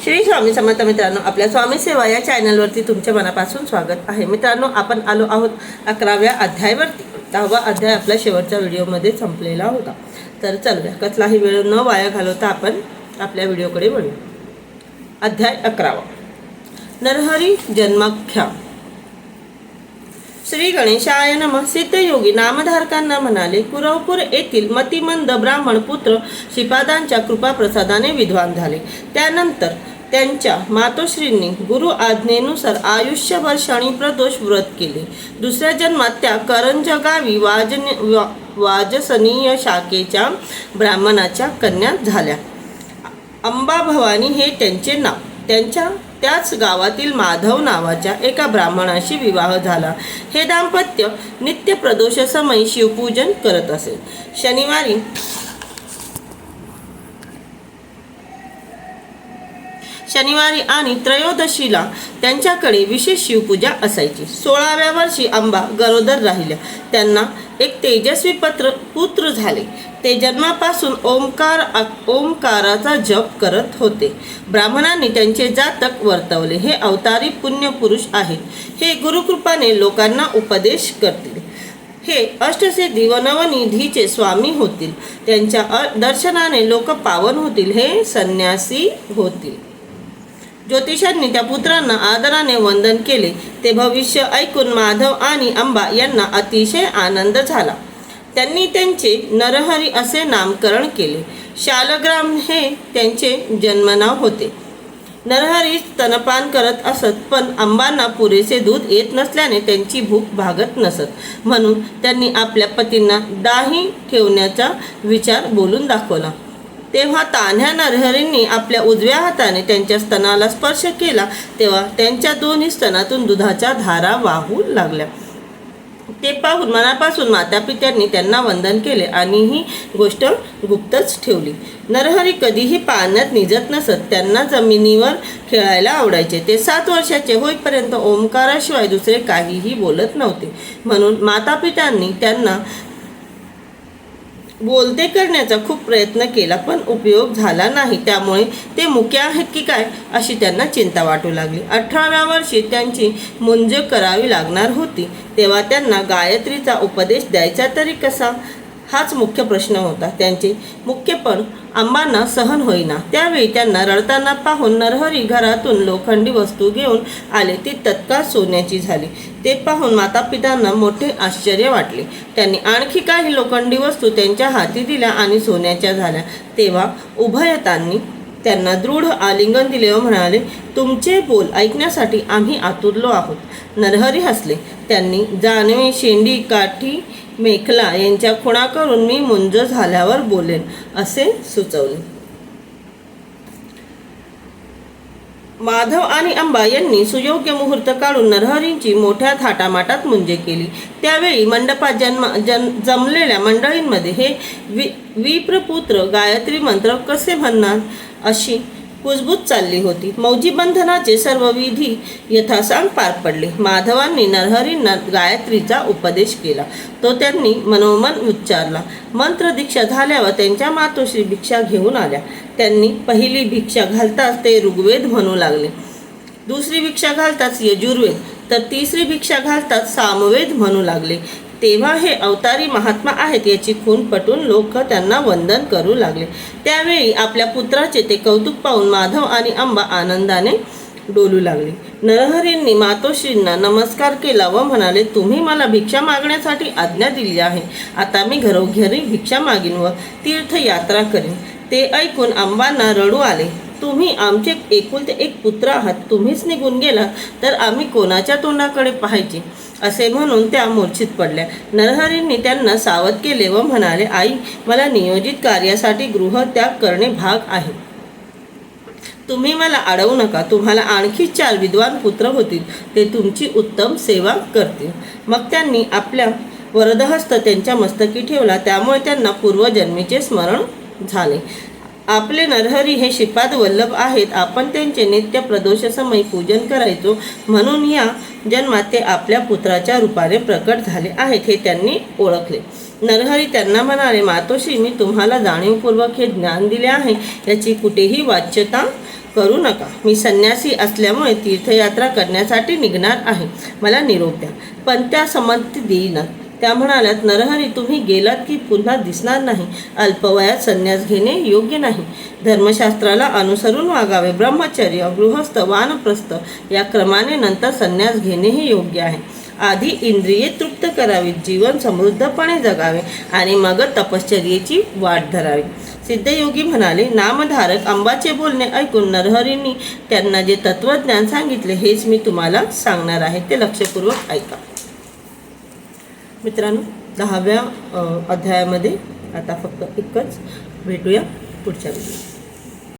श्री स्वामी समर्थ मित्रांनो, आपल्या स्वामी सेवा या चॅनलवरती तुमच्या मनापासून स्वागत आहे. मित्रांनो, आपण आलो आहोत 11व्या अध्यायावरती. 10वा अध्याय आपला शेवटच्या व्हिडिओमध्ये संपलेला होता. तर चलूया, कसलाही वेळ न वाया घालवता आपण आपल्या व्हिडिओकडे वळूया. अध्याय 11. नरहरी जन्माख्या. श्री गणेशाय नमः. सिद्धयोगी नामधारकांना म्हणाले, कुरवपूर येथील मतिमंद ब्राह्मण पुत्र श्रीपादांच्या कृपाप्रसादाने विद्वान झाले. त्यानंतर त्यांच्या मातोश्रींनी गुरु आज्ञेनुसार आयुष्यभर शनी प्रदोष व्रत केले. दुसऱ्या जन्मात त्या करंज गावी वाजसनीय शाखेच्या ब्राह्मणाच्या कन्या झाल्या. अंबा भवानी हे त्यांचे नाव. त्यांच्या त्याच गावातील माधव नावाच्या एका ब्राह्मणाशी विवाह झाला. हे दाम्पत्य नित्य प्रदोष समयी शिवपूजन करत असे. शनिवारी आणि त्रयोदशीला त्यांच्याकडे विशेष शिवपूजा असायची. 16व्या वर्षी अंबा गरोदर राहिल्या. त्यांना एक तेजस्वी पुत्र झाले. ते जन्मापासून ओंकाराचा जप करत होते. ब्राह्मणांनी त्यांचे जातक वर्तवले. हे अवतारी पुण्य पुरुष आहेत. हे गुरुकृपाने लोकांना उपदेश करतील. हे अष्टसिद्धी व नवनिधीचे स्वामी होतील. त्यांच्या दर्शनाने लोक पावन होतील. हे संन्यासी होतील. ज्योतिषांनी त्या पुत्रांना आदराने वंदन केले. ते भविष्य ऐकून माधव आणि अंबा यांना अतिशय आनंद झाला. त्यांनी त्यांचे नरहरी असे नामकरण केले. शालग्राम हे त्यांचे जन्मनाव होते. नरहरी स्तनपान करत असत, पण अंबांना पुरेसे दूध येत नसल्याने त्यांची भूक भागत नसत. म्हणून त्यांनी आपल्या पतींना दाही ठेवण्याचा विचार बोलून दाखवला. तेव्हा तान्ह्या नरहरींनी आपल्या उजव्या हाताने त्यांच्या स्तनाला स्पर्श केला. तेव्हा त्यांच्या दोन्ही स्तनातून दुधाच्या धारा वाहू लागल्या. ते पाहून मनापासून मातापित्यांनी त्यांना वंदन केले आणि ही गोष्ट गुप्तच ठेवली. नरहरी कधीही पाण्यात निजत नसत. त्यांना जमिनीवर खेळायला आवडायचे. ते 7 वर्षाचे होईपर्यंत ओंकाराशिवाय दुसरे काहीही बोलत नव्हते. म्हणून मातापित्यांनी त्यांना बोलते करण्याचा खूप प्रयत्न केला, पण उपयोग झाला नाही. त्यामुळे ते मुके आहेत की काय अशी त्यांना चिंता वाटू लागली. 18व्या वर्षी त्यांची मुंज करावी लागणार होती. तेव्हा त्यांना गायत्रीचा उपदेश द्यायचा तरी कसा, हाच मुख्य प्रश्न होता. त्यांचे मुख्यपण अंबांना सहन होईना. त्यावेळी त्यांना रडताना पाहून नरहरी घरातून लोखंडी वस्तू घेऊन आले. ती तत्काळ सोन्याची झाली. ते पाहून मातापित्यांना मोठे आश्चर्य वाटले. त्यांनी आणखी काही लोखंडी वस्तू त्यांच्या हाती दिल्या आणि सोन्याच्या झाल्या. तेव्हा उभयतांनी त्यांना दृढ आलिंगन दिले व म्हणाले, तुमचे बोल ऐकण्यासाठी आम्ही आतुरलो आहोत. नरहरी हसले. त्यांनी जानवे, शेंडी, काठी, मेखला यांच्या खुणा करून मी मुंज झाल्यावर बोलेन असे सुचवले. माधव आणि अंबा यांनी सुयोग्य मुहूर्त काढून नरहरींची मोठ्या थाटामाटात मुंजे केली. त्यावेळी मंडपात जमलेल्या मंडळींमध्ये हे विप्रपुत्र गायत्री मंत्र कसे म्हणणार अशी कुजबूज चालली होती. मौजी बंधनाचे सर्व विधी यथासांग पार पडले. माधवांनी नरहरींना गायत्रीचा उपदेश केला. तो त्यांनी मनोमन उच्चारला. मंत्र दीक्षा झाल्यावर त्यांच्या मातोश्री भिक्षा घेऊन आल्या. त्यांनी पहिली भिक्षा घालताच ते ऋग्वेद म्हणू लागले. दुसरी भिक्षा घालताच यजुर्वेद, तर तिसरी भिक्षा घालताच सामवेद म्हणू लागले. तेव्हा हे अवतारी महात्मा आहेत याची खूण पटून लोक त्यांना वंदन करू लागले. त्यावेळी आपल्या पुत्राचे ते कौतुक पाहून माधव आणि अंबा आनंदाने डोलू लागले. नरहरींनी मातोश्रींना नमस्कार केला व म्हणाले, तुम्ही मला भिक्षा मागण्यासाठी आज्ञा दिली आहे. आता मी घरोघरी भिक्षा मागीन व तीर्थयात्रा करीन. ते ऐकून अंबांना रडू आले. तुम्ही आमचे एकुलते एक पुत्र आहात. तुम्हीच निघून गेला तर आम्ही कोणाच्या तोंडाकडे पाहायचे असे म्हणून त्या मूर्छित पडल्या. नरहरींनी त्यांना सावध केले व म्हणाले, आई, मला नियोजित कार्यासाठी गृहत्याग करणे भाग आहे. तुम्ही मला अडवू नका. तुम्हाला आणखी 4 विद्वान पुत्र होतील. ते तुमची उत्तम सेवा करतील. मग त्यांनी आपल्या वरदहस्त त्यांच्या मस्तकी ठेवला. त्यामुळे त्यांना पूर्वजन्मीचे स्मरण झाले. आपले नरहरी हे श्रीपाद वल्लभ आहेत. आपण त्यांचे नित्य प्रदोष समयी पूजन करायचो, म्हणून या जन्मात ते आपल्या पुत्राच्या रूपाने प्रकट झाले आहेत हे त्यांनी ओळखले. नरहरी त्यांना म्हणाले, मातोश्री, मी तुम्हाला जाणीवपूर्वक हे ज्ञान दिले आहे. याची कुठेही वाच्यता करू नका. मी संन्यासी असल्यामुळे तीर्थयात्रा करण्यासाठी निघणार आहे. मला निरोप द्या. पण त्या संमती देईनात. त्या म्हणाल्यात, नरहरी, तुम्ही गेलात की पुन्हा दिसणार नाही. अल्पवयात संन्यास घेणे योग्य नाही. धर्मशास्त्राला अनुसरून वागावे. ब्रह्मचर्य, गृहस्थ, वानप्रस्थ या क्रमाने नंतर संन्यास घेणे हे योग्य आहे. आधी इंद्रिये तृप्त करावीत, जीवन समृद्धपणे जगावे आणि मग तपश्चर्येची वाट धरावी. सिद्धयोगी म्हणाले, नामधारक अंबाचे बोलणे ऐकून नरहरींनी त्यांना जे तत्वज्ञान सांगितले हेच मी तुम्हाला सांगणार आहे. ते लक्षपूर्वक ऐका. मित्रांनो, 10व्या अध्यायामध्ये आता फक्त एकच. भेटूया पुढच्या व्हिडिओ.